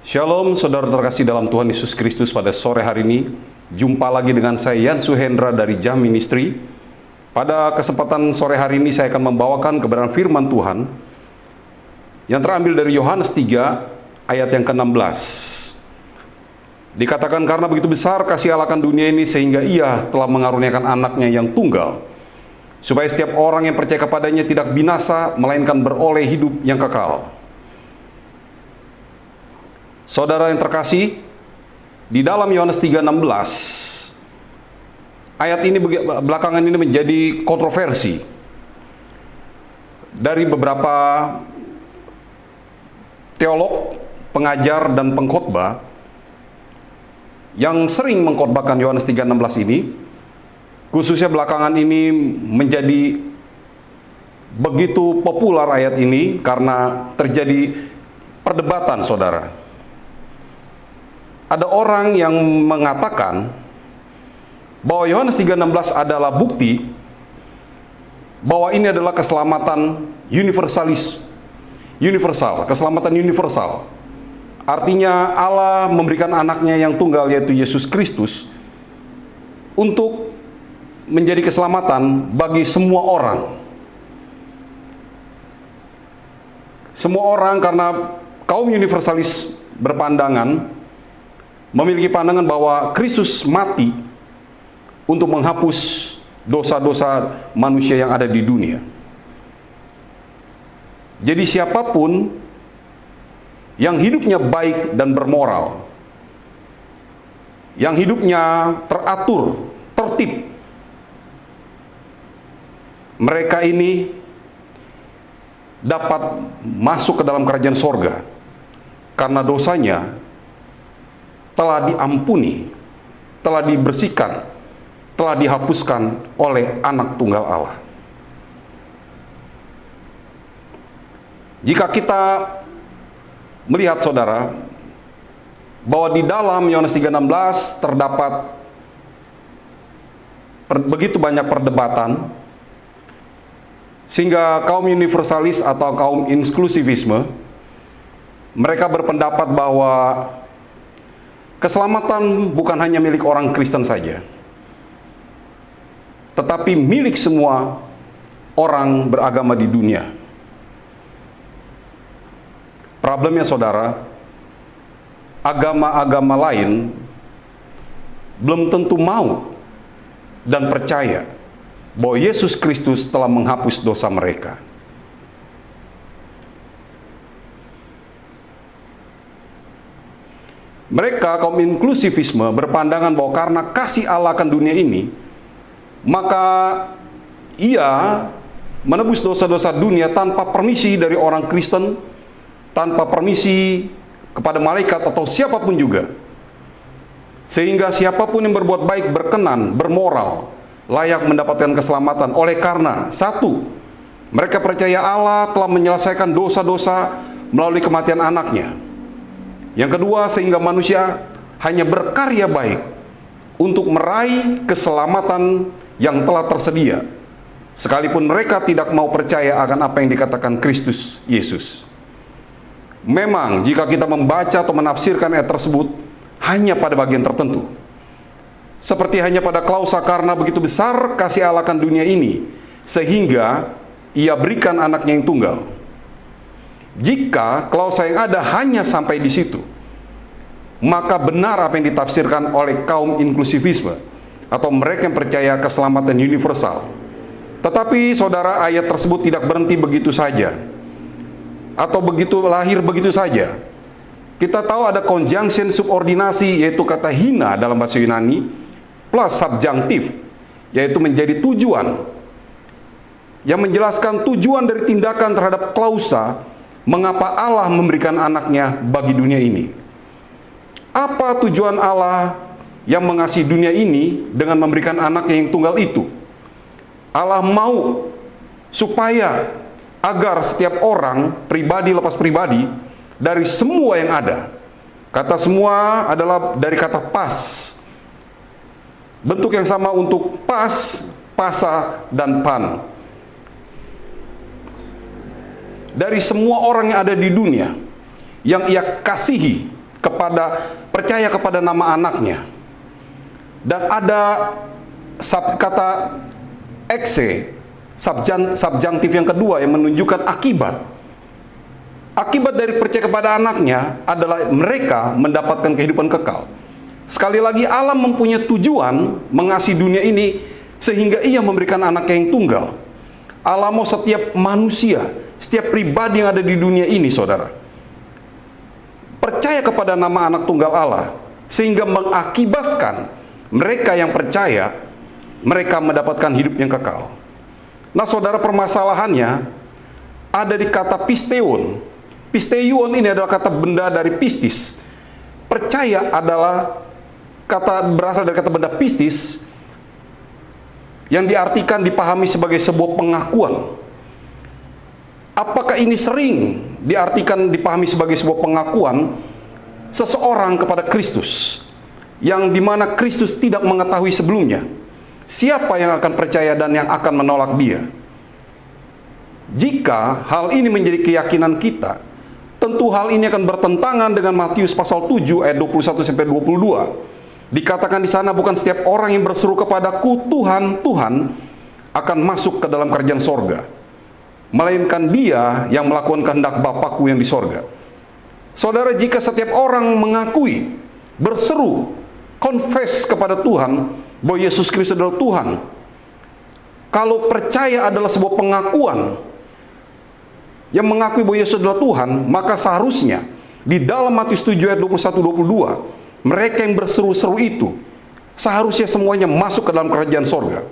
Shalom saudara terkasih dalam Tuhan Yesus Kristus. Pada sore hari ini jumpa lagi dengan saya Yan Suhendra dari Jam Ministry. Pada kesempatan sore hari ini saya akan membawakan kebenaran firman Tuhan yang terambil dari Yohanes 3 ayat yang ke-16. Dikatakan, karena begitu besar kasih Allah akan dunia ini sehingga Ia telah mengaruniakan anaknya yang tunggal, supaya setiap orang yang percaya kepadanya tidak binasa, melainkan beroleh hidup yang kekal. Saudara yang terkasih, di dalam Yohanes 3:16, ayat ini belakangan ini menjadi kontroversi dari beberapa teolog, pengajar, dan pengkhotbah yang sering mengkhotbahkan Yohanes 3:16 ini. Khususnya belakangan ini menjadi begitu populer ayat ini karena terjadi perdebatan, saudara. Ada orang yang mengatakan bahwa Yohanes 3:16 adalah bukti bahwa ini adalah keselamatan universal, keselamatan universal. Artinya Allah memberikan anaknya yang tunggal, yaitu Yesus Kristus, untuk menjadi keselamatan bagi semua orang. Semua orang, karena kaum universalis berpandangan, memiliki pandangan bahwa Kristus mati untuk menghapus dosa-dosa manusia yang ada di dunia. Jadi siapapun yang hidupnya baik dan bermoral, yang hidupnya teratur, tertib, mereka ini dapat masuk ke dalam kerajaan sorga karena dosanya telah diampuni, telah dibersihkan, telah dihapuskan oleh anak tunggal Allah. Jika kita melihat, saudara, bahwa di dalam Yohanes 3:16 terdapat begitu banyak perdebatan, sehingga kaum universalis atau kaum inklusivisme, mereka berpendapat bahwa keselamatan bukan hanya milik orang Kristen saja, tetapi milik semua orang beragama di dunia. Problemnya, saudara, agama-agama lain belum tentu mau dan percaya bahwa Yesus Kristus telah menghapus dosa mereka. Mereka, kaum inklusivisme, berpandangan bahwa karena kasih Allah akan dunia ini, maka Ia menebus dosa-dosa dunia tanpa permisi dari orang Kristen, tanpa permisi kepada malaikat atau siapapun juga. Sehingga siapapun yang berbuat baik, berkenan, bermoral, layak mendapatkan keselamatan. Oleh karena, satu, mereka percaya Allah telah menyelesaikan dosa-dosa melalui kematian anaknya. Yang kedua, sehingga manusia hanya berkarya baik untuk meraih keselamatan yang telah tersedia, sekalipun mereka tidak mau percaya akan apa yang dikatakan Kristus Yesus. Memang jika kita membaca atau menafsirkan ayat tersebut hanya pada bagian tertentu, seperti hanya pada klausa karena begitu besar kasih Allah akan dunia ini sehingga Ia berikan anaknya yang tunggal. Jika klausa yang ada hanya sampai di situ, maka benar apa yang ditafsirkan oleh kaum inklusivisme atau mereka yang percaya keselamatan universal. Tetapi, saudara, ayat tersebut tidak berhenti begitu saja, atau begitu lahir begitu saja. Kita tahu ada conjunction subordinasi, yaitu kata hina dalam bahasa Yunani, plus subjunctive, yaitu menjadi tujuan, yang menjelaskan tujuan dari tindakan terhadap klausa. Mengapa Allah memberikan anaknya bagi dunia ini? Apa tujuan Allah yang mengasihi dunia ini dengan memberikan anaknya yang tunggal itu? Allah mau supaya agar setiap orang, pribadi lepas pribadi, dari semua yang ada. Kata semua adalah dari kata pas. Bentuk yang sama untuk pas, pasa, dan pan. Dari semua orang yang ada di dunia, yang Ia kasihi percaya kepada nama anaknya. Dan ada kata exe, subjunctif yang kedua yang menunjukkan akibat. Akibat dari percaya kepada anaknya adalah mereka mendapatkan kehidupan kekal. Sekali lagi, Allah mempunyai tujuan mengasihi dunia ini sehingga ia memberikan anaknya yang tunggal. Allah mau setiap manusia, setiap pribadi yang ada di dunia ini, saudara, percaya kepada nama anak tunggal Allah, sehingga mengakibatkan mereka yang percaya, mereka mendapatkan hidup yang kekal. Nah, saudara, permasalahannya ada di kata pisteon. Pisteion ini adalah kata benda dari pistis. Percaya adalah berasal dari kata benda pistis yang diartikan, dipahami sebagai sebuah pengakuan. Apakah ini sering dipahami sebagai sebuah pengakuan seseorang kepada Kristus, yang dimana Kristus tidak mengetahui sebelumnya siapa yang akan percaya dan yang akan menolak dia? Jika hal ini menjadi keyakinan kita, tentu hal ini akan bertentangan dengan Matius pasal 7 ayat 21-22. Dikatakan di sana, bukan setiap orang yang berseru kepadaku Tuhan, Tuhan akan masuk ke dalam kerajaan sorga, melainkan dia yang melakukan kehendak Bapakku yang di sorga. Saudara, jika setiap orang mengakui, berseru, confess kepada Tuhan bahwa Yesus Kristus adalah Tuhan, kalau percaya adalah sebuah pengakuan yang mengakui bahwa Yesus adalah Tuhan, maka seharusnya di dalam Matius 7 ayat 21-22, mereka yang berseru-seru itu seharusnya semuanya masuk ke dalam kerajaan sorga.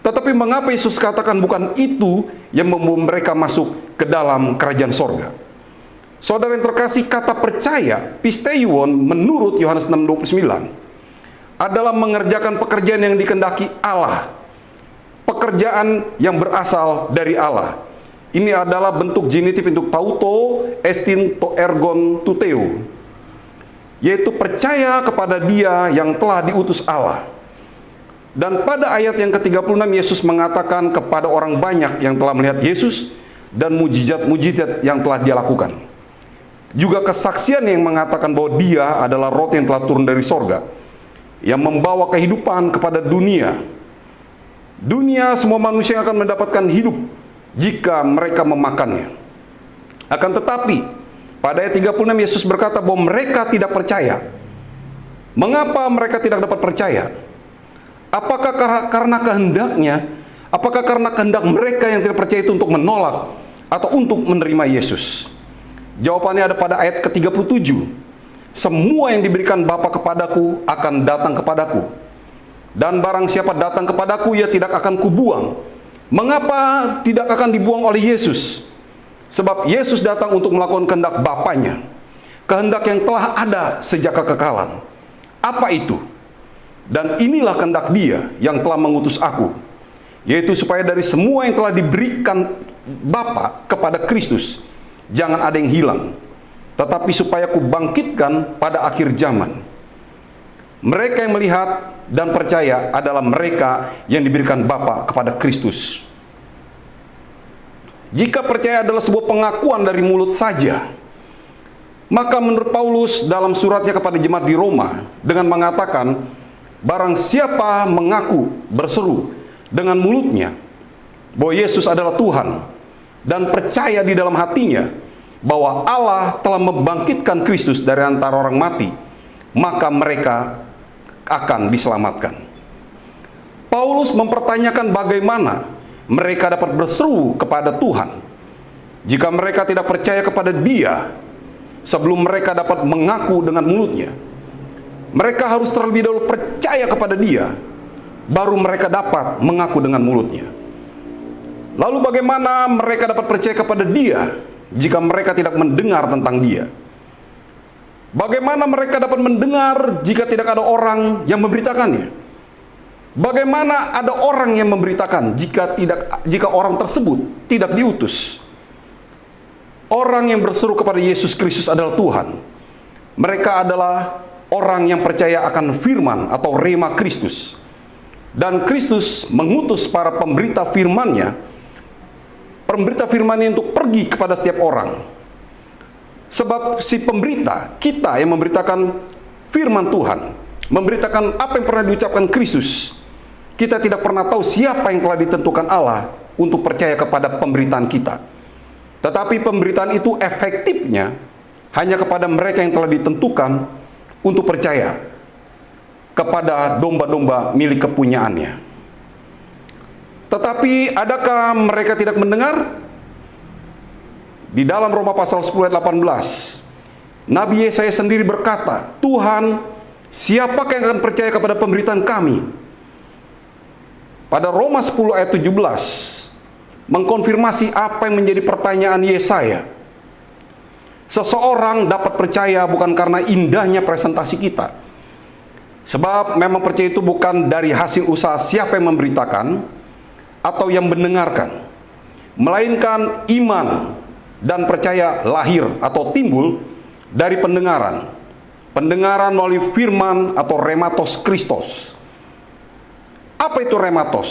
Tetapi mengapa Yesus katakan bukan itu yang membawa mereka masuk ke dalam kerajaan sorga? Saudara yang terkasih, kata percaya, pisteion, menurut Yohanes 6:29, adalah mengerjakan pekerjaan yang dikehendaki Allah, pekerjaan yang berasal dari Allah. Ini adalah bentuk genitif untuk tauto, estin, to ergon, tuteo, yaitu percaya kepada dia yang telah diutus Allah. Dan pada ayat yang ke-36, Yesus mengatakan kepada orang banyak yang telah melihat Yesus dan mujizat-mujizat yang telah dia lakukan. Juga kesaksian yang mengatakan bahwa dia adalah roti yang telah turun dari sorga, yang membawa kehidupan kepada dunia. Dunia, semua manusia akan mendapatkan hidup jika mereka memakannya. Akan tetapi, pada ayat 36 Yesus berkata bahwa mereka tidak percaya. Mengapa mereka tidak dapat percaya? Apakah karena kehendaknya? Apakah karena kehendak mereka yang tidak percaya itu untuk menolak atau untuk menerima Yesus? Jawabannya ada pada ayat ke-37. Semua yang diberikan Bapa kepadaku akan datang kepadaku, dan barang siapa datang kepadaku, ia tidak akan kubuang. Mengapa tidak akan dibuang oleh Yesus? Sebab Yesus datang untuk melakukan kehendak Bapanya, kehendak yang telah ada sejak kekekalan. Apa itu? Dan inilah kehendak dia yang telah mengutus aku, yaitu supaya dari semua yang telah diberikan Bapa kepada Kristus, jangan ada yang hilang, tetapi supaya aku bangkitkan pada akhir zaman. Mereka yang melihat dan percaya adalah mereka yang diberikan Bapa kepada Kristus. Jika percaya adalah sebuah pengakuan dari mulut saja, maka menurut Paulus dalam suratnya kepada jemaat di Roma dengan mengatakan, barang siapa mengaku, berseru dengan mulutnya bahwa Yesus adalah Tuhan, dan percaya di dalam hatinya bahwa Allah telah membangkitkan Kristus dari antara orang mati, maka mereka akan diselamatkan. Paulus mempertanyakan bagaimana mereka dapat berseru kepada Tuhan jika mereka tidak percaya kepada Dia sebelum mereka dapat mengaku dengan mulutnya. Mereka harus terlebih dahulu percaya kepada Dia, baru mereka dapat mengaku dengan mulutnya. Lalu bagaimana mereka dapat percaya kepada Dia jika mereka tidak mendengar tentang Dia? Bagaimana mereka dapat mendengar jika tidak ada orang yang memberitakannya? Bagaimana ada orang yang memberitakan jika orang tersebut tidak diutus? Orang yang berseru kepada Yesus Kristus adalah Tuhan. Mereka adalah orang yang percaya akan firman atau rema Kristus. Dan Kristus mengutus para pemberita firman-Nya untuk pergi kepada setiap orang. Sebab si pemberita, kita yang memberitakan firman Tuhan, memberitakan apa yang pernah diucapkan Kristus, kita tidak pernah tahu siapa yang telah ditentukan Allah untuk percaya kepada pemberitaan kita. Tetapi pemberitaan itu efektifnya hanya kepada mereka yang telah ditentukan untuk percaya kepada domba-domba milik kepunyaannya. Tetapi adakah mereka tidak mendengar? Di dalam Roma pasal 10 ayat 18, Nabi Yesaya sendiri berkata, Tuhan, siapakah yang akan percaya kepada pemberitaan kami? Pada Roma 10 ayat 17, mengkonfirmasi apa yang menjadi pertanyaan Yesaya. Seseorang dapat percaya bukan karena indahnya presentasi kita. Sebab memang percaya itu bukan dari hasil usaha siapa yang memberitakan atau yang mendengarkan, melainkan iman dan percaya lahir atau timbul dari pendengaran. Pendengaran melalui firman atau rematos Kristos. Apa itu rematos?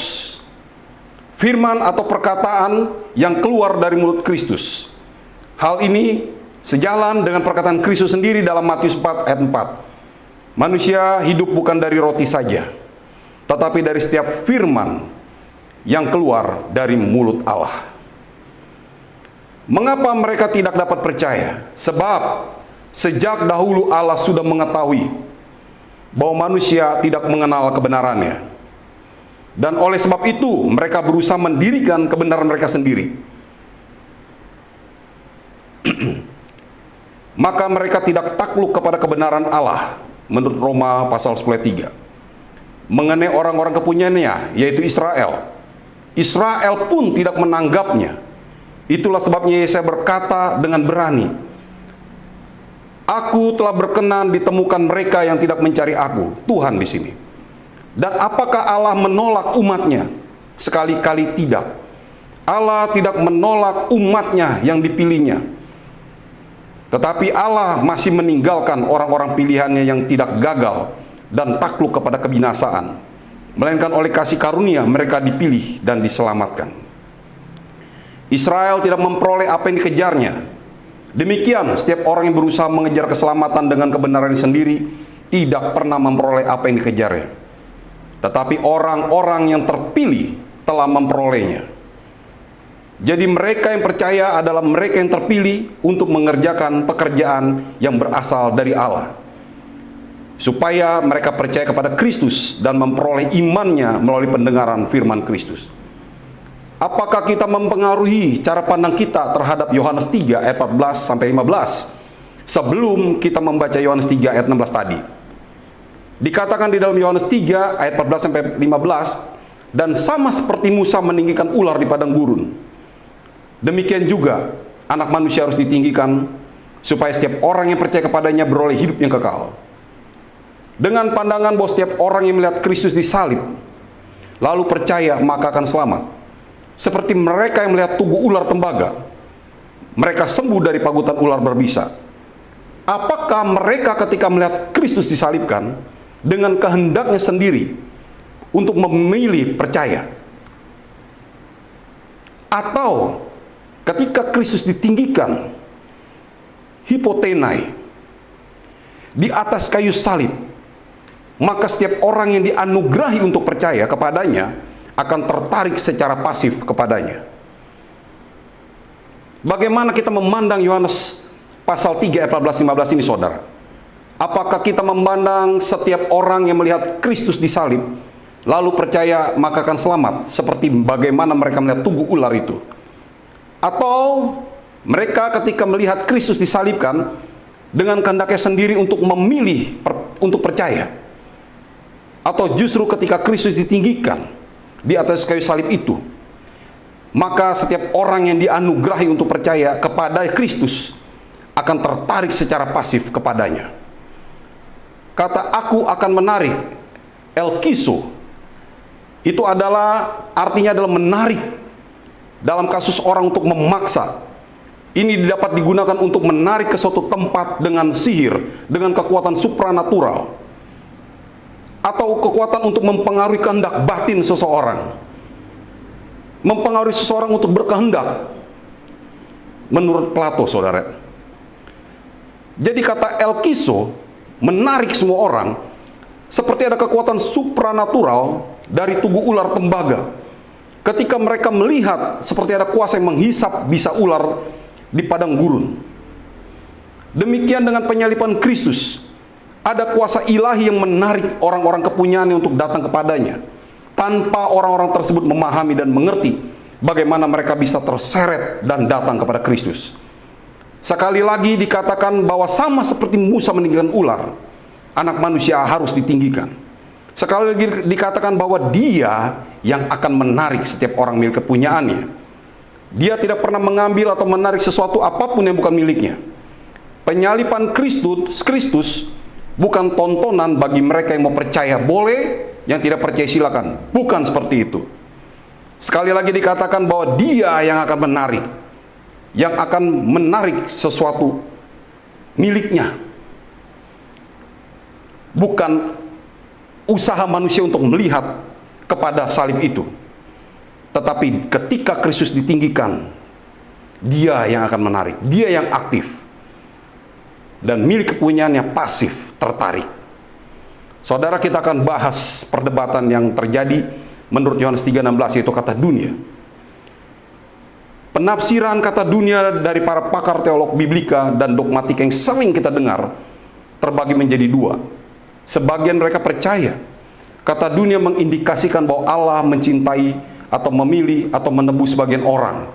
Firman atau perkataan yang keluar dari mulut Kristus. Hal ini sejalan dengan perkataan Kristus sendiri dalam Matius 4 ayat 4. Manusia hidup bukan dari roti saja, tetapi dari setiap firman yang keluar dari mulut Allah. Mengapa mereka tidak dapat percaya? Sebab sejak dahulu Allah sudah mengetahui bahwa manusia tidak mengenal kebenarannya. Dan oleh sebab itu mereka berusaha mendirikan kebenaran mereka sendiri. Maka mereka tidak takluk kepada kebenaran Allah, menurut Roma pasal 10 ayat 3. Mengenai orang-orang kepunyaannya, yaitu Israel. Israel pun tidak menanggapnya. Itulah sebabnya Yesaya berkata dengan berani, Aku telah berkenan ditemukan mereka yang tidak mencari aku. Tuhan di sini. Dan apakah Allah menolak umatnya? Sekali-kali tidak. Allah tidak menolak umatnya yang dipilihnya. Tetapi Allah masih meninggalkan orang-orang pilihannya yang tidak gagal dan takluk kepada kebinasaan, melainkan oleh kasih karunia mereka dipilih dan diselamatkan. Israel tidak memperoleh apa yang dikejarnya. Demikian setiap orang yang berusaha mengejar keselamatan dengan kebenaran sendiri tidak pernah memperoleh apa yang dikejarnya. Tetapi orang-orang yang terpilih telah memperolehnya. Jadi mereka yang percaya adalah mereka yang terpilih untuk mengerjakan pekerjaan yang berasal dari Allah, supaya mereka percaya kepada Kristus dan memperoleh imannya melalui pendengaran firman Kristus. Apakah kita mempengaruhi cara pandang kita terhadap Yohanes 3 ayat 14 sampai 15 sebelum kita membaca Yohanes 3 ayat 16 tadi? Dikatakan di dalam Yohanes 3 ayat 14 sampai 15, dan sama seperti Musa meninggikan ular di padang gurun, demikian juga anak manusia harus ditinggikan, supaya setiap orang yang percaya kepadanya beroleh hidup yang kekal. Dengan pandangan bahwa setiap orang yang melihat Kristus disalib lalu percaya maka akan selamat, seperti mereka yang melihat tubuh ular tembaga, mereka sembuh dari pagutan ular berbisa. Apakah mereka ketika melihat Kristus disalibkan dengan kehendaknya sendiri untuk memilih percaya, atau ketika Kristus ditinggikan hipotenai di atas kayu salib, maka setiap orang yang dianugerahi untuk percaya kepadanya akan tertarik secara pasif kepadanya? Bagaimana kita memandang Yohanes pasal 3 ayat 14-15 ini, saudara? Apakah kita memandang setiap orang yang melihat Kristus disalib lalu percaya maka akan selamat, seperti bagaimana mereka melihat tubuh ular itu? Atau mereka ketika melihat Kristus disalibkan dengan kehendaknya sendiri untuk memilih untuk percaya? Atau justru ketika Kristus ditinggikan di atas kayu salib itu, maka setiap orang yang dianugerahi untuk percaya kepada Kristus akan tertarik secara pasif kepadanya? Kata aku akan menarik, elkiso, itu adalah artinya adalah menarik. Dalam kasus orang untuk memaksa, ini dapat digunakan untuk menarik ke suatu tempat dengan sihir, dengan kekuatan supranatural, atau kekuatan untuk mempengaruhi kehendak batin seseorang, mempengaruhi seseorang untuk berkehendak. Menurut Plato, saudara, Jadi kata elkiso menarik semua orang, seperti ada kekuatan supranatural dari tubuh ular tembaga. Ketika mereka melihat seperti ada kuasa yang menghisap bisa ular di padang gurun. Demikian dengan penyalipan Kristus, ada kuasa ilahi yang menarik orang-orang kepunyaannya untuk datang kepadanya, tanpa orang-orang tersebut memahami dan mengerti bagaimana mereka bisa terseret dan datang kepada Kristus. Sekali lagi dikatakan bahwa sama seperti Musa meninggikan ular, anak manusia harus ditinggikan. Sekali lagi dikatakan bahwa dia yang akan menarik setiap orang milik kepunyaannya. Dia tidak pernah mengambil atau menarik sesuatu apapun yang bukan miliknya. Penyalipan Kristus bukan tontonan bagi mereka yang mau percaya boleh, yang tidak percaya silakan. Bukan seperti itu. Sekali lagi dikatakan bahwa dia yang akan menarik, yang akan menarik sesuatu miliknya. Bukan usaha manusia untuk melihat kepada salib itu. Tetapi ketika Kristus ditinggikan, dia yang akan menarik, dia yang aktif. Dan milik kepunyaannya pasif, tertarik. Saudara, kita akan bahas perdebatan yang terjadi menurut Yohanes 3:16, yaitu kata dunia. Penafsiran kata dunia dari para pakar teolog biblika dan dogmatika yang sering kita dengar terbagi menjadi dua. Sebagian mereka percaya kata dunia mengindikasikan bahwa Allah mencintai atau memilih atau menebus sebagian orang.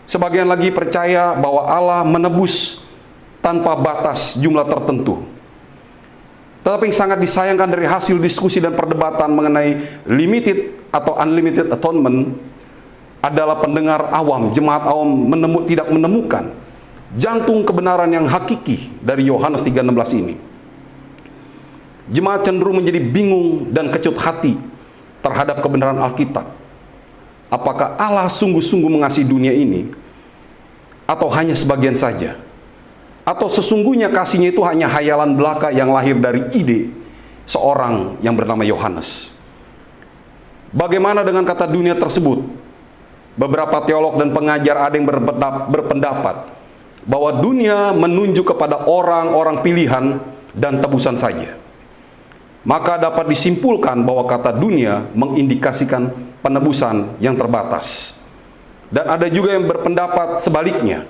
Sebagian lagi percaya bahwa Allah menebus tanpa batas jumlah tertentu. Tetapi yang sangat disayangkan dari hasil diskusi dan perdebatan mengenai limited atau unlimited atonement adalah pendengar awam, jemaat awam tidak menemukan jantung kebenaran yang hakiki dari Yohanes 3:16 ini. Jemaat cenderung menjadi bingung dan kecut hati terhadap kebenaran Alkitab. Apakah Allah sungguh-sungguh mengasihi dunia ini atau hanya sebagian saja? Atau sesungguhnya kasihnya itu hanya hayalan belaka yang lahir dari ide seorang yang bernama Yohanes? Bagaimana dengan kata dunia tersebut? Beberapa teolog dan pengajar ada yang berpendapat bahwa dunia menunjuk kepada orang-orang pilihan dan tebusan saja. Maka dapat disimpulkan bahwa kata dunia mengindikasikan penebusan yang terbatas. Dan ada juga yang berpendapat sebaliknya.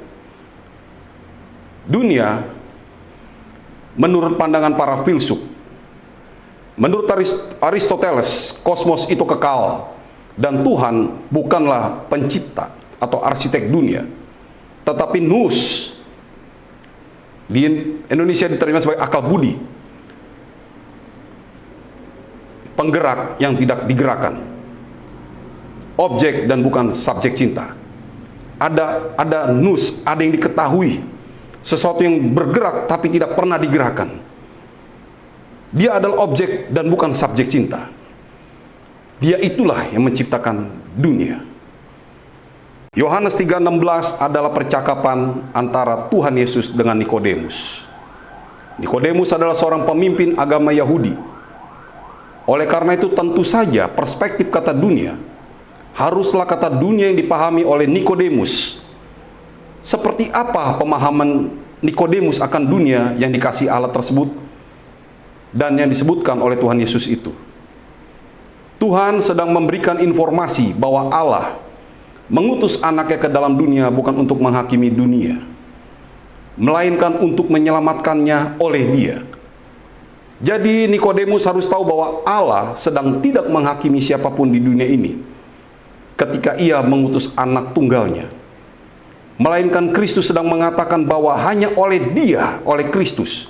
Dunia, menurut pandangan para filsuf, menurut Aristoteles, kosmos itu kekal dan Tuhan bukanlah pencipta atau arsitek dunia, tetapi nous, di Indonesia diterima sebagai akal budi, penggerak yang tidak digerakkan, objek dan bukan subjek cinta. Ada nous, ada yang diketahui, sesuatu yang bergerak tapi tidak pernah digerakkan. Dia adalah objek dan bukan subjek cinta. Dia itulah yang menciptakan dunia. Yohanes 3:16 adalah percakapan antara Tuhan Yesus dengan Nikodemus. Nikodemus adalah seorang pemimpin agama Yahudi. Oleh karena itu tentu saja perspektif kata dunia haruslah kata dunia yang dipahami oleh Nikodemus. Seperti apa pemahaman Nikodemus akan dunia yang dikasih Allah tersebut dan yang disebutkan oleh Tuhan Yesus itu? Tuhan sedang memberikan informasi bahwa Allah mengutus anaknya ke dalam dunia bukan untuk menghakimi dunia, melainkan untuk menyelamatkannya oleh dia. Jadi Nikodemus harus tahu bahwa Allah sedang tidak menghakimi siapapun di dunia ini ketika ia mengutus anak tunggalnya, melainkan Kristus sedang mengatakan bahwa hanya oleh dia, oleh Kristus,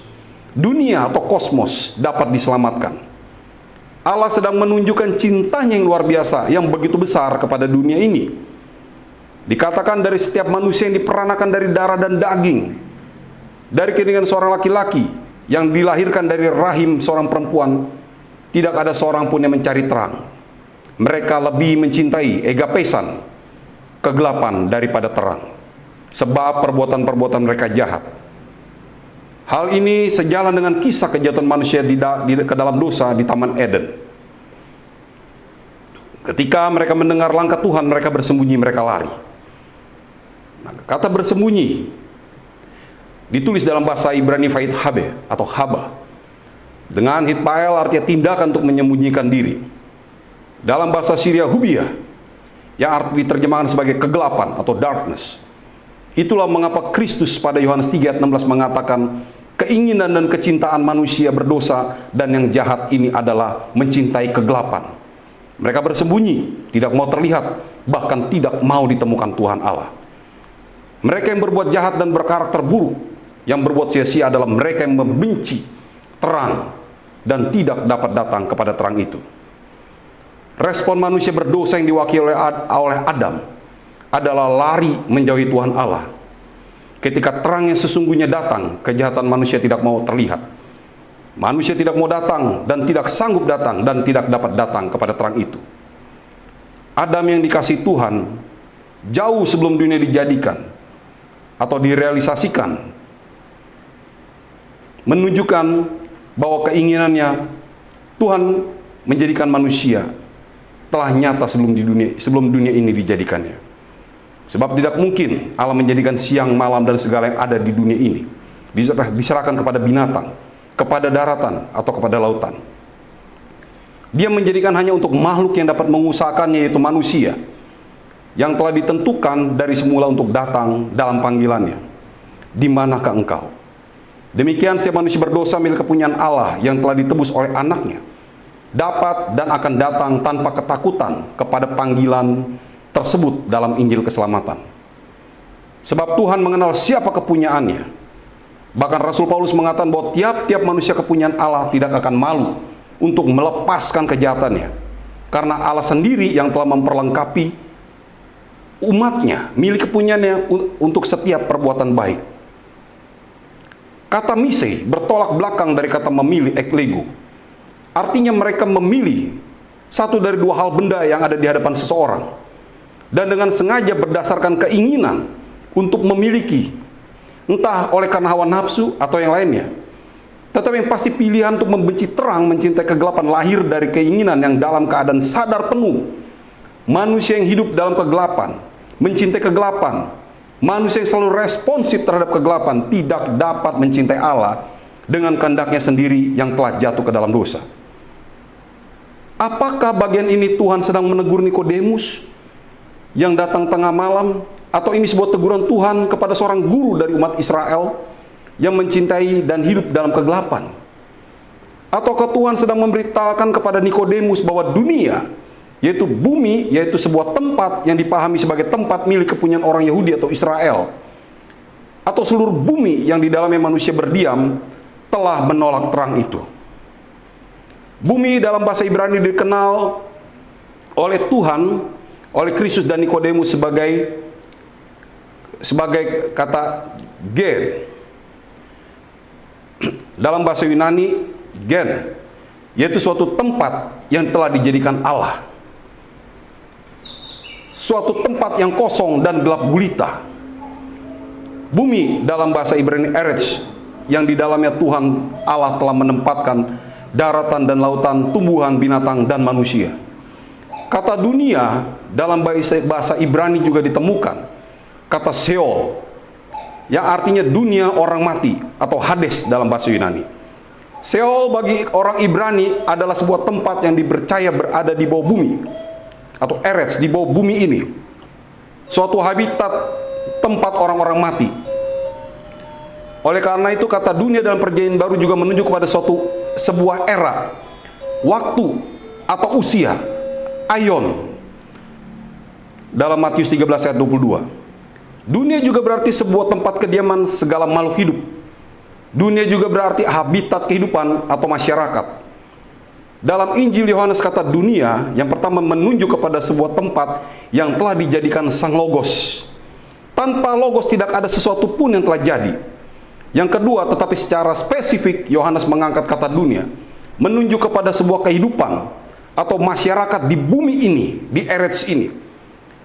dunia atau kosmos dapat diselamatkan. Allah sedang menunjukkan cintanya yang luar biasa, yang begitu besar kepada dunia ini. Dikatakan dari setiap manusia yang diperanakan dari darah dan daging, dari kandungan seorang laki-laki yang dilahirkan dari rahim seorang perempuan, tidak ada seorang pun yang mencari terang. Mereka lebih mencintai egapesan, kegelapan daripada terang, sebab perbuatan-perbuatan mereka jahat. Hal ini sejalan dengan kisah kejahatan manusia ke dalam dosa di Taman Eden. Ketika mereka mendengar langkah Tuhan, mereka bersembunyi, mereka lari. Nah, kata bersembunyi ditulis dalam bahasa Ibrani Fait Habe atau Haba. Dengan Hitpael artinya tindakan untuk menyembunyikan diri. Dalam bahasa Syria Hubiyah, yang arti diterjemahkan sebagai kegelapan atau darkness. Itulah mengapa Kristus pada Yohanes 3 ayat 16 mengatakan, keinginan dan kecintaan manusia berdosa dan yang jahat ini adalah mencintai kegelapan. Mereka bersembunyi, tidak mau terlihat, bahkan tidak mau ditemukan Tuhan Allah. Mereka yang berbuat jahat dan berkarakter buruk, yang berbuat sia-sia adalah mereka yang membenci terang dan tidak dapat datang kepada terang itu. Respon manusia berdosa yang diwakili oleh Adam adalah lari menjauhi Tuhan Allah. Ketika terang yang sesungguhnya datang, kejahatan manusia tidak mau terlihat. Manusia tidak mau datang dan tidak sanggup datang dan tidak dapat datang kepada terang itu. Adam yang dikasihi Tuhan jauh sebelum dunia dijadikan atau direalisasikan, menunjukkan bahwa keinginannya Tuhan menjadikan manusia telah nyata sebelum dunia ini dijadikannya. Sebab tidak mungkin Allah menjadikan siang, malam, dan segala yang ada di dunia ini diserahkan kepada binatang, kepada daratan, atau kepada lautan. Dia menjadikan hanya untuk makhluk yang dapat mengusahakannya, yaitu manusia, yang telah ditentukan dari semula untuk datang dalam panggilannya. Di manakah engkau? Demikian setiap manusia berdosa milik kepunyaan Allah yang telah ditebus oleh anaknya, dapat dan akan datang tanpa ketakutan kepada panggilan tersebut dalam Injil keselamatan. Sebab Tuhan mengenal siapa kepunyaannya. Bahkan Rasul Paulus mengatakan bahwa tiap-tiap manusia kepunyaan Allah tidak akan malu untuk melepaskan kejahatannya, karena Allah sendiri yang telah memperlengkapi umatnya, milik kepunyaannya untuk setiap perbuatan baik. Kata mise bertolak belakang dari kata memilih, eklego. Artinya mereka memilih satu dari dua hal benda yang ada di hadapan seseorang, dan dengan sengaja berdasarkan keinginan untuk memiliki, entah oleh karena hawa nafsu atau yang lainnya. Tetapi yang pasti pilihan untuk membenci terang, mencintai kegelapan lahir dari keinginan yang dalam keadaan sadar penuh. Manusia yang hidup dalam kegelapan, mencintai kegelapan, manusia yang selalu responsif terhadap kegelapan, tidak dapat mencintai Allah dengan kehendaknya sendiri yang telah jatuh ke dalam dosa. Apakah bagian ini Tuhan sedang menegur Nikodemus yang datang tengah malam, atau ini sebuah teguran Tuhan kepada seorang guru dari umat Israel yang mencintai dan hidup dalam kegelapan? Ataukah Tuhan sedang memberitakan kepada Nikodemus bahwa dunia, yaitu bumi, yaitu sebuah tempat yang dipahami sebagai tempat milik kepunyaan orang Yahudi atau Israel, atau seluruh bumi yang di dalamnya manusia berdiam, telah menolak terang itu? Bumi dalam bahasa Ibrani dikenal oleh Tuhan, oleh Kristus dan Nikodemus sebagai kata gen. Dalam bahasa Yunani, gen, yaitu suatu tempat yang telah dijadikan Allah. Suatu tempat yang kosong dan gelap gulita. Bumi dalam bahasa Ibrani Eretz, yang di dalamnya Tuhan Allah telah menempatkan daratan dan lautan, tumbuhan, binatang, dan manusia. Kata dunia dalam bahasa Ibrani juga ditemukan kata Sheol, yang artinya dunia orang mati atau Hades dalam bahasa Yunani. Sheol bagi orang Ibrani adalah sebuah tempat yang dipercaya berada di bawah bumi, atau Eretz, di bawah bumi ini. Suatu habitat tempat orang-orang mati. Oleh karena itu kata dunia dalam perjanjian baru juga menunjuk kepada sebuah era, waktu atau usia, aion. Dalam Matius 13 ayat 22. Dunia juga berarti sebuah tempat kediaman segala makhluk hidup. Dunia juga berarti habitat kehidupan atau masyarakat. Dalam Injil Yohanes kata dunia yang pertama menunjuk kepada sebuah tempat yang telah dijadikan sang logos. Tanpa logos tidak ada sesuatu pun yang telah jadi. Yang kedua, tetapi secara spesifik Yohanes mengangkat kata dunia menunjuk kepada sebuah kehidupan atau masyarakat di bumi ini, di Eretz ini.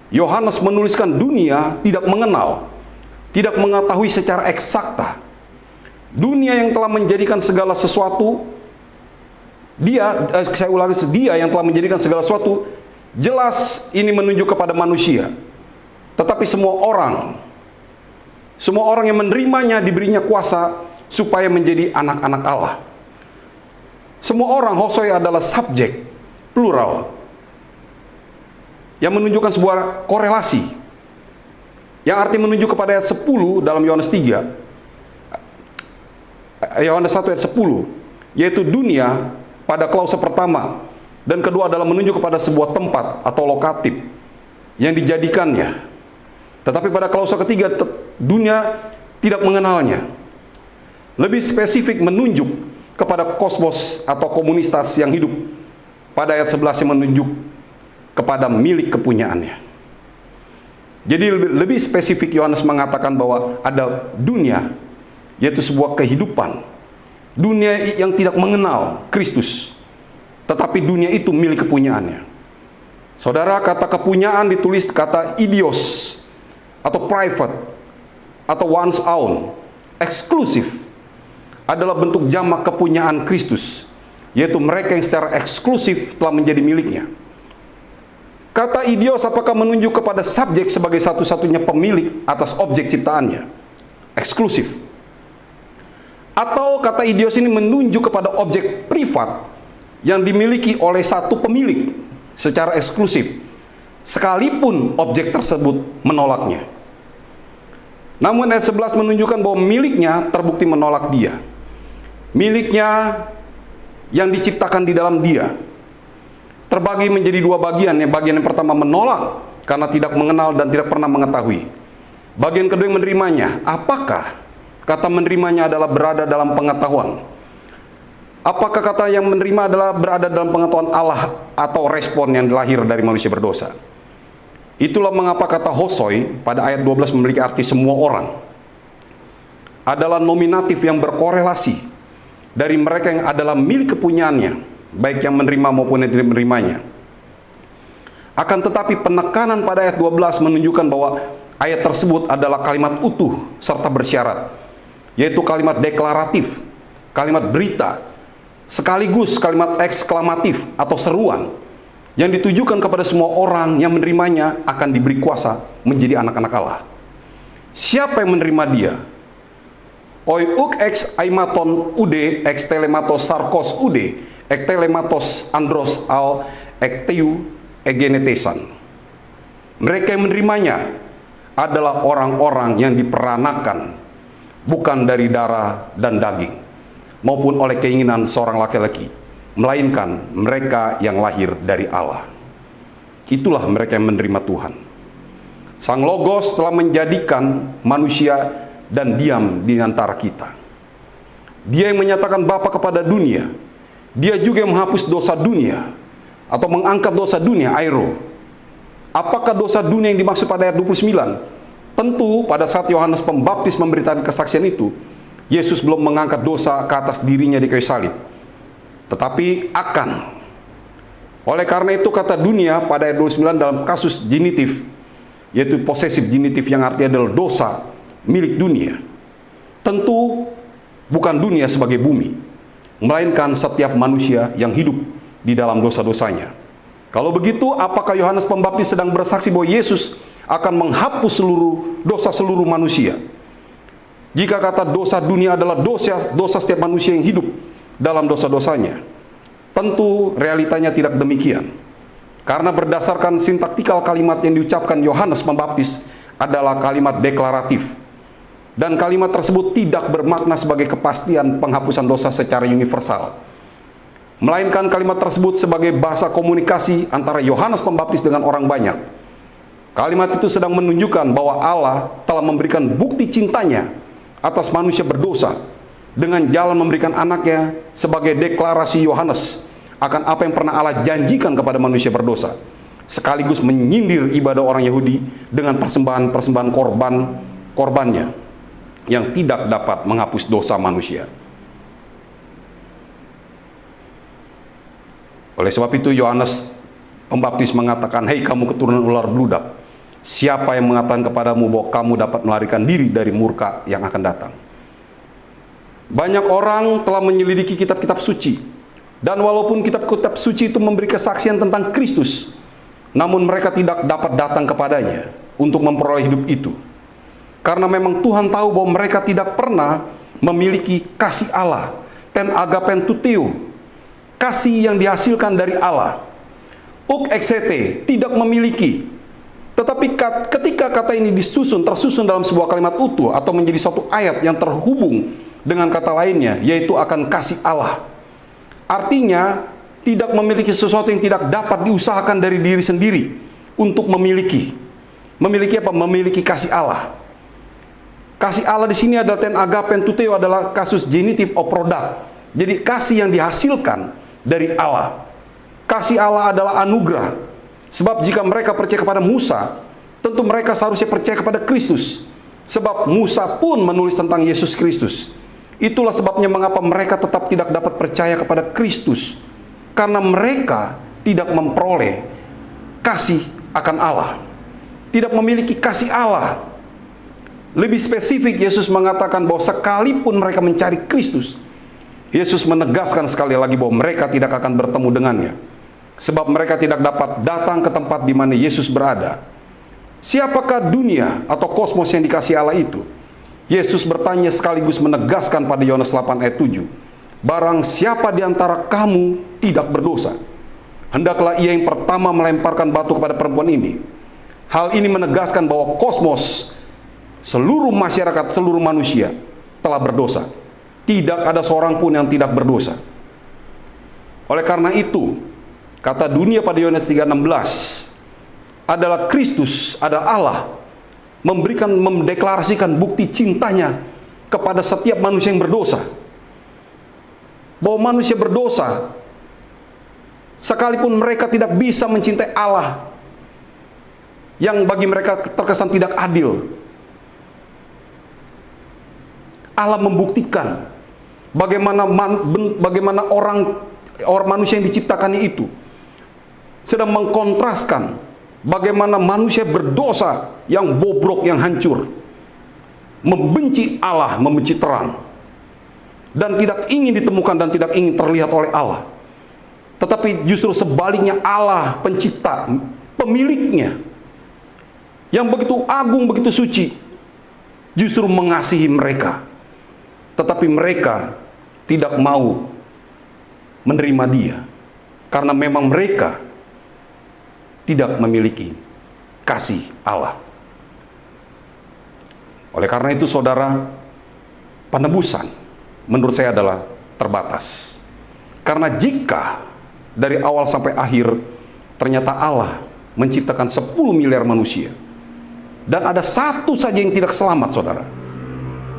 Yohanes menuliskan dunia tidak mengenal, tidak mengetahui secara eksakta. Dunia yang telah menjadikan segala sesuatu, dia yang telah menjadikan segala sesuatu, jelas ini menunjuk kepada manusia. Tetapi semua orang Semua orang yang menerimanya diberinya kuasa supaya menjadi anak-anak Allah. Semua orang, Hosea adalah subjek plural yang menunjukkan sebuah korelasi, yang artinya menunjuk kepada ayat 10 dalam Yohanes 3, Yohanes 1 ayat 10, yaitu dunia pada klausa pertama, dan kedua adalah menunjuk kepada sebuah tempat atau lokatif yang dijadikannya. Tetapi pada klausa ketiga, dunia tidak mengenalnya. Lebih spesifik menunjuk kepada kosmos atau komunitas yang hidup. Pada ayat 11 yang menunjuk kepada milik kepunyaannya. Jadi lebih spesifik Yohanes mengatakan bahwa ada dunia, yaitu sebuah kehidupan. Dunia yang tidak mengenal Kristus, tetapi dunia itu milik kepunyaannya. Saudara, kata kepunyaan ditulis kata idios, atau private, atau one's own, eksklusif, adalah bentuk jamak kepunyaan Kristus, yaitu mereka yang secara eksklusif telah menjadi miliknya. Kata idios apakah menunjuk kepada subjek sebagai satu-satunya pemilik atas objek ciptaannya, eksklusif? Atau kata idios ini menunjuk kepada objek privat yang dimiliki oleh satu pemilik secara eksklusif, sekalipun objek tersebut menolaknya. Namun ayat 11 menunjukkan bahwa miliknya terbukti menolak dia. Miliknya yang diciptakan di dalam dia terbagi menjadi dua bagian. Bagian yang pertama menolak karena tidak mengenal dan tidak pernah mengetahui. Bagian kedua yang menerimanya. Apakah kata menerimanya adalah berada dalam pengetahuan? Apakah kata yang menerima adalah berada dalam pengetahuan Allah atau respon yang lahir dari manusia berdosa? Itulah mengapa kata hosoi pada ayat 12 memiliki arti semua orang. Adalah nominatif yang berkorelasi dari mereka yang adalah milik kepunyaannya, baik yang menerima maupun yang tidak menerimanya. Akan tetapi penekanan pada ayat 12 menunjukkan bahwa ayat tersebut adalah kalimat utuh serta bersyarat, yaitu kalimat deklaratif, kalimat berita, sekaligus kalimat eksklamatif atau seruan yang ditujukan kepada semua orang yang menerimanya akan diberi kuasa menjadi anak-anak Allah. Siapa yang menerima dia? Oi uk ex aimaton ude ex telematos sarkos ude ek telematos andros al ek teu egenetesan. Mereka yang menerimanya adalah orang-orang yang diperanakan bukan dari darah dan daging maupun oleh keinginan seorang laki-laki, melainkan mereka yang lahir dari Allah. Itulah mereka yang menerima Tuhan. Sang Logos telah menjadikan manusia dan diam di antara kita. Dia yang menyatakan Bapa kepada dunia. Dia juga yang menghapus dosa dunia atau mengangkat dosa dunia, airo. Apakah dosa dunia yang dimaksud pada ayat 29? Tentu pada saat Yohanes Pembaptis memberitakan kesaksian itu, Yesus belum mengangkat dosa ke atas dirinya di kayu salib, tetapi akan. Oleh karena itu kata dunia pada ayat 29 dalam kasus genitif, yaitu posesif genitif yang artinya adalah dosa milik dunia, tentu bukan dunia sebagai bumi, melainkan setiap manusia yang hidup di dalam dosa-dosanya. Kalau begitu, apakah Yohanes Pembaptis sedang bersaksi bahwa Yesus akan menghapus seluruh dosa seluruh manusia? Jika kata dosa dunia adalah dosa setiap manusia yang hidup dalam dosa-dosanya, tentu realitanya tidak demikian. Karena berdasarkan sintaktikal kalimat yang diucapkan Yohanes Pembaptis adalah kalimat deklaratif. Dan kalimat tersebut tidak bermakna sebagai kepastian penghapusan dosa secara universal, melainkan kalimat tersebut sebagai bahasa komunikasi antara Yohanes Pembaptis dengan orang banyak. Kalimat itu sedang menunjukkan bahwa Allah telah memberikan bukti cintanya atas manusia berdosa dengan jalan memberikan anaknya sebagai deklarasi Yohanes akan apa yang pernah Allah janjikan kepada manusia berdosa, sekaligus menyindir ibadah orang Yahudi dengan persembahan-persembahan korbannya yang tidak dapat menghapus dosa manusia. Oleh sebab itu Yohanes Pembaptis mengatakan, "Hei kamu keturunan ular beludak, siapa yang mengatakan kepadamu bahwa kamu dapat melarikan diri dari murka yang akan datang?" Banyak orang telah menyelidiki kitab-kitab suci, dan walaupun kitab-kitab suci itu memberi kesaksian tentang Kristus, namun mereka tidak dapat datang kepadanya untuk memperoleh hidup itu. Karena memang Tuhan tahu bahwa mereka tidak pernah memiliki kasih Allah, ten agapen tuteo, kasih yang dihasilkan dari Allah. Uk exete, tidak memiliki. Tetapi ketika kata ini tersusun dalam sebuah kalimat utuh atau menjadi suatu ayat yang terhubung dengan kata lainnya, yaitu akan kasih Allah. Artinya, tidak memiliki sesuatu yang tidak dapat diusahakan dari diri sendiri untuk memiliki. Memiliki apa? Memiliki kasih Allah. Kasih Allah di sini adalah ten agapen tuteo, adalah kasus genitive of product. Jadi kasih yang dihasilkan dari Allah. Kasih Allah adalah anugerah. Sebab jika mereka percaya kepada Musa, tentu mereka seharusnya percaya kepada Kristus. Sebab Musa pun menulis tentang Yesus Kristus. Itulah sebabnya mengapa mereka tetap tidak dapat percaya kepada Kristus. Karena mereka tidak memperoleh kasih akan Allah. Tidak memiliki kasih Allah. Lebih spesifik, Yesus mengatakan bahwa sekalipun mereka mencari Kristus, Yesus menegaskan sekali lagi bahwa mereka tidak akan bertemu dengannya. Sebab mereka tidak dapat datang ke tempat di mana Yesus berada. Siapakah dunia atau kosmos yang dikasihi Allah itu? Yesus bertanya sekaligus menegaskan pada Yohanes 8 ayat 7. Barang siapa di antara kamu tidak berdosa, hendaklah ia yang pertama melemparkan batu kepada perempuan ini. Hal ini menegaskan bahwa kosmos, seluruh masyarakat, seluruh manusia telah berdosa. Tidak ada seorang pun yang tidak berdosa. Oleh karena itu, kata dunia pada Yohanes 3:16 adalah Kristus, adalah Allah mendeklarasikan bukti cintanya kepada setiap manusia yang berdosa. Bahwa manusia berdosa, sekalipun mereka tidak bisa mencintai Allah yang bagi mereka terkesan tidak adil, Allah membuktikan bagaimana orang manusia yang diciptakannya itu sedang mengkontraskan bagaimana manusia berdosa yang bobrok, yang hancur, membenci Allah, membenci terang, dan tidak ingin ditemukan dan tidak ingin terlihat oleh Allah. Tetapi justru sebaliknya, Allah pencipta, pemiliknya yang begitu agung, begitu suci, justru mengasihi mereka. Tetapi mereka tidak mau menerima Dia, karena memang mereka tidak memiliki kasih Allah. Oleh karena itu, saudara, penebusan menurut saya adalah terbatas. Karena jika dari awal sampai akhir ternyata Allah menciptakan 10 miliar manusia, dan ada satu saja yang tidak selamat, saudara.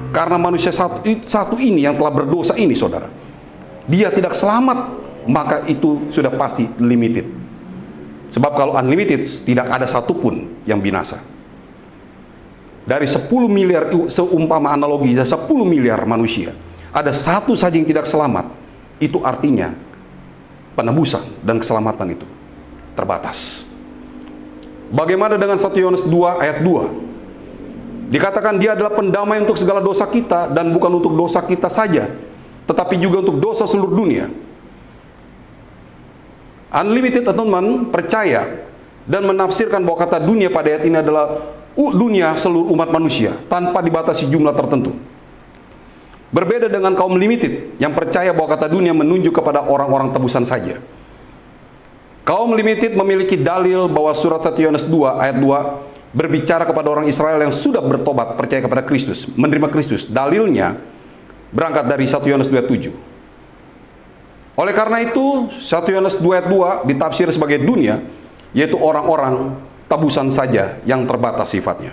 Karena manusia satu ini yang telah berdosa ini, saudara, dia tidak selamat, maka itu sudah pasti limited. Sebab kalau unlimited, tidak ada satupun yang binasa. Dari 10 miliar, seumpama analogi, 10 miliar manusia, ada satu saja yang tidak selamat, itu artinya penebusan dan keselamatan itu terbatas. Bagaimana dengan 1 Yohanes 2 ayat 2? Dikatakan Dia adalah pendamai untuk segala dosa kita, dan bukan untuk dosa kita saja, tetapi juga untuk dosa seluruh dunia. Unlimited teman-teman percaya dan menafsirkan bahwa kata dunia pada ayat ini adalah dunia seluruh umat manusia, tanpa dibatasi jumlah tertentu. Berbeda dengan kaum limited yang percaya bahwa kata dunia menunjuk kepada orang-orang tebusan saja. Kaum limited memiliki dalil bahwa surat 1 Yohanes 2 ayat 2 berbicara kepada orang Israel yang sudah bertobat, percaya kepada Kristus, menerima Kristus. Dalilnya berangkat dari 1 Yohanes 2:7. Oleh karena itu, 1 Yohanes 2 ayat 2 ditafsir sebagai dunia, yaitu orang-orang tebusan saja yang terbatas sifatnya.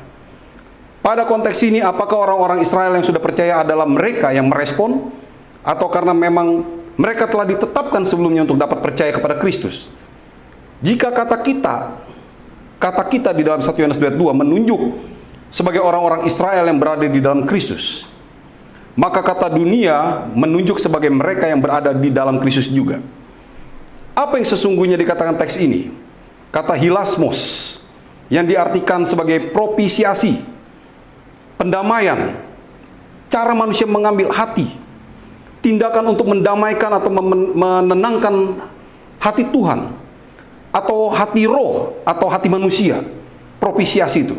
Pada konteks ini, apakah orang-orang Israel yang sudah percaya adalah mereka yang merespon, atau karena memang mereka telah ditetapkan sebelumnya untuk dapat percaya kepada Kristus? Jika kata kita di dalam 1 Yohanes 2 menunjuk sebagai orang-orang Israel yang berada di dalam Kristus, maka kata dunia menunjuk sebagai mereka yang berada di dalam Kristus juga. Apa yang sesungguhnya dikatakan teks ini? Kata hilasmos, yang diartikan sebagai propisiasi, pendamaian, cara manusia mengambil hati, tindakan untuk mendamaikan atau menenangkan hati Tuhan, atau hati roh, atau hati manusia. Propisiasi itu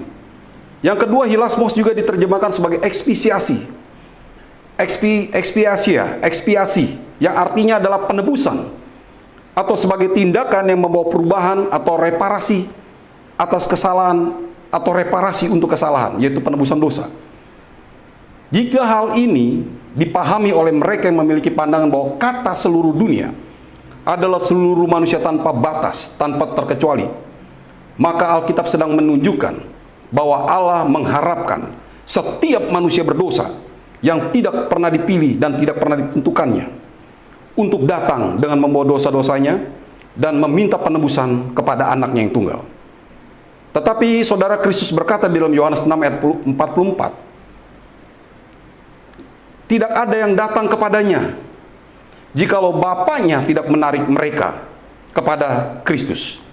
Yang kedua, hilasmos juga diterjemahkan sebagai ekspisiasi. Ekspiasi, yang artinya adalah penebusan, atau sebagai tindakan yang membawa perubahan atau reparasi atas kesalahan, atau reparasi untuk kesalahan, yaitu penebusan dosa. Jika hal ini dipahami oleh mereka yang memiliki pandangan bahwa kata seluruh dunia adalah seluruh manusia tanpa batas, tanpa terkecuali, maka Alkitab sedang menunjukkan bahwa Allah mengharapkan setiap manusia berdosa yang tidak pernah dipilih dan tidak pernah ditentukannya untuk datang dengan membawa dosa-dosanya dan meminta penebusan kepada anaknya yang tunggal. Tetapi saudara, Kristus berkata di dalam Yohanes 6 ayat 44, tidak ada yang datang kepadanya jikalau Bapaknya tidak menarik mereka kepada Kristus.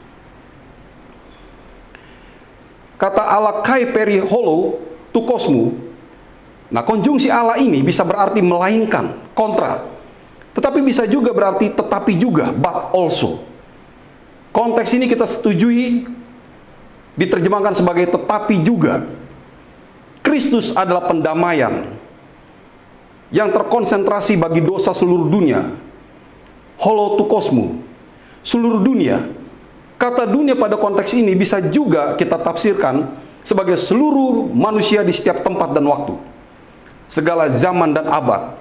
Kata Allah kai peri holo tu kosmu. Nah, konjungsi Allah ini bisa berarti melainkan, kontra. Tetapi bisa juga berarti tetapi juga, but also. Konteks ini kita setujui diterjemahkan sebagai tetapi juga. Kristus adalah pendamaian yang terkonsentrasi bagi dosa seluruh dunia. Holo tu kosmu, seluruh dunia. Kata dunia pada konteks ini bisa juga kita tafsirkan sebagai seluruh manusia di setiap tempat dan waktu, segala zaman dan abad.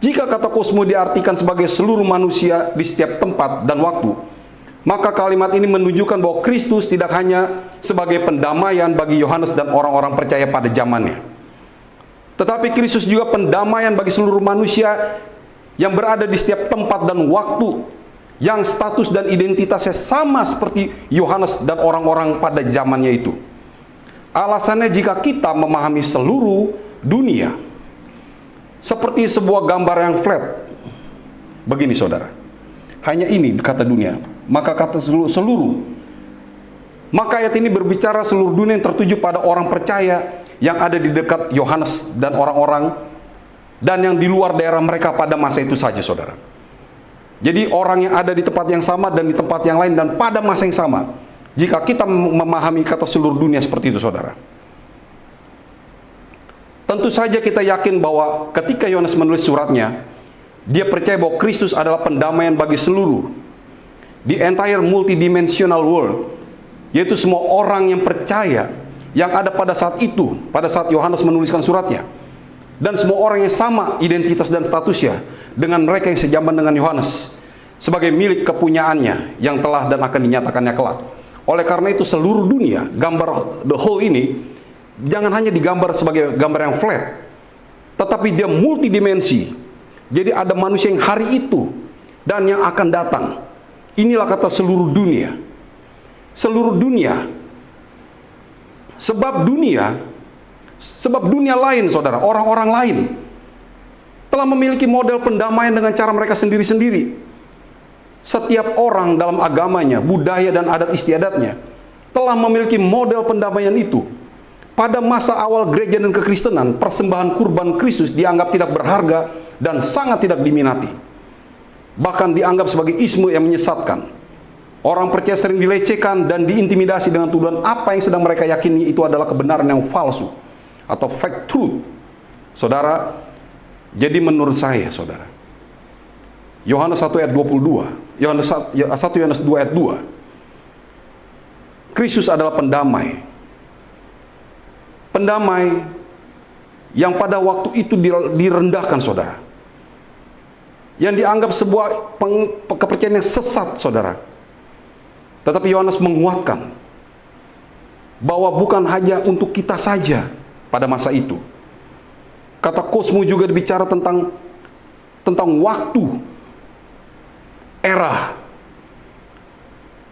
Jika kata kosmo diartikan sebagai seluruh manusia di setiap tempat dan waktu, maka kalimat ini menunjukkan bahwa Kristus tidak hanya sebagai pendamaian bagi Yohanes dan orang-orang percaya pada zamannya, tetapi Kristus juga pendamaian bagi seluruh manusia yang berada di setiap tempat dan waktu, yang status dan identitasnya sama seperti Yohanes dan orang-orang pada zamannya itu. Alasannya, jika kita memahami seluruh dunia seperti sebuah gambar yang flat begini saudara, hanya ini kata dunia, maka kata seluruh, maka ayat ini berbicara seluruh dunia yang tertuju pada orang percaya yang ada di dekat Yohanes dan orang-orang, dan yang di luar daerah mereka pada masa itu saja saudara. Jadi orang yang ada di tempat yang sama dan di tempat yang lain dan pada masa yang sama, jika kita memahami kata seluruh dunia seperti itu saudara, tentu saja kita yakin bahwa ketika Yohanes menulis suratnya, dia percaya bahwa Kristus adalah pendamaian bagi seluruh, the entire multidimensional world, yaitu semua orang yang percaya yang ada pada saat itu, pada saat Yohanes menuliskan suratnya, dan semua orang yang sama identitas dan statusnya dengan mereka yang sejaman dengan Yohanes sebagai milik kepunyaannya yang telah dan akan dinyatakannya kelak. Oleh karena itu seluruh dunia, gambar the whole ini jangan hanya digambar sebagai gambar yang flat, tetapi dia multidimensi. Jadi ada manusia yang hari itu dan yang akan datang. Inilah kata seluruh dunia. Seluruh dunia. Sebab dunia lain saudara, orang-orang lain telah memiliki model pendamaian dengan cara mereka sendiri-sendiri. Setiap orang dalam agamanya, budaya dan adat istiadatnya telah memiliki model pendamaian itu. Pada masa awal gereja dan kekristenan, persembahan kurban Kristus dianggap tidak berharga dan sangat tidak diminati. Bahkan dianggap sebagai isme yang menyesatkan. Orang percaya sering dilecehkan dan diintimidasi dengan tuduhan apa yang sedang mereka yakini itu adalah kebenaran yang palsu atau fake truth. Saudara, jadi menurut saya saudara, Yohanes 1 ayat 22, Yohanes 2 ayat 2, Kristus adalah pendamai. Pendamai yang pada waktu itu direndahkan saudara, yang dianggap sebuah kepercayaan yang sesat saudara. Tetapi Yohanes menguatkan bahwa bukan hanya untuk kita saja pada masa itu. Kata kosmo juga berbicara tentang waktu, era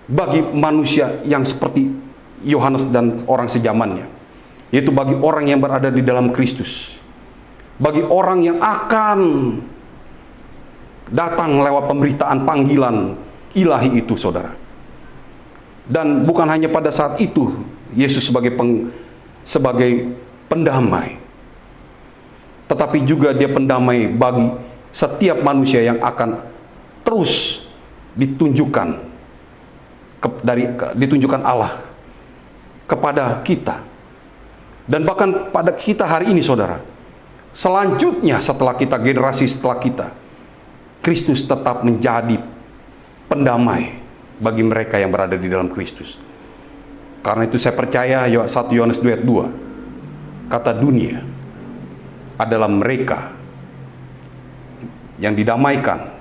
bagi manusia yang seperti Yohanes dan orang sejamannya, yaitu bagi orang yang berada di dalam Kristus, bagi orang yang akan datang lewat pemberitaan panggilan ilahi itu saudara. Dan bukan hanya pada saat itu Yesus sebagai pendamai, tetapi juga dia pendamai bagi setiap manusia yang akan terus ditunjukkan Allah kepada kita Dan bahkan pada kita hari ini, saudara, selanjutnya setelah kita, generasi setelah kita, Kristus tetap menjadi pendamai bagi mereka yang berada di dalam Kristus. Karena itu saya percaya 1 Yohanes 2 ayat 2, kata dunia adalah mereka yang didamaikan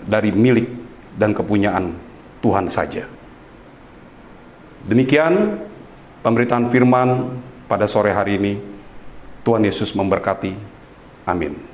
dari milik dan kepunyaan Tuhan saja. Demikian pemberitaan firman pada sore hari ini. Tuhan Yesus memberkati. Amin.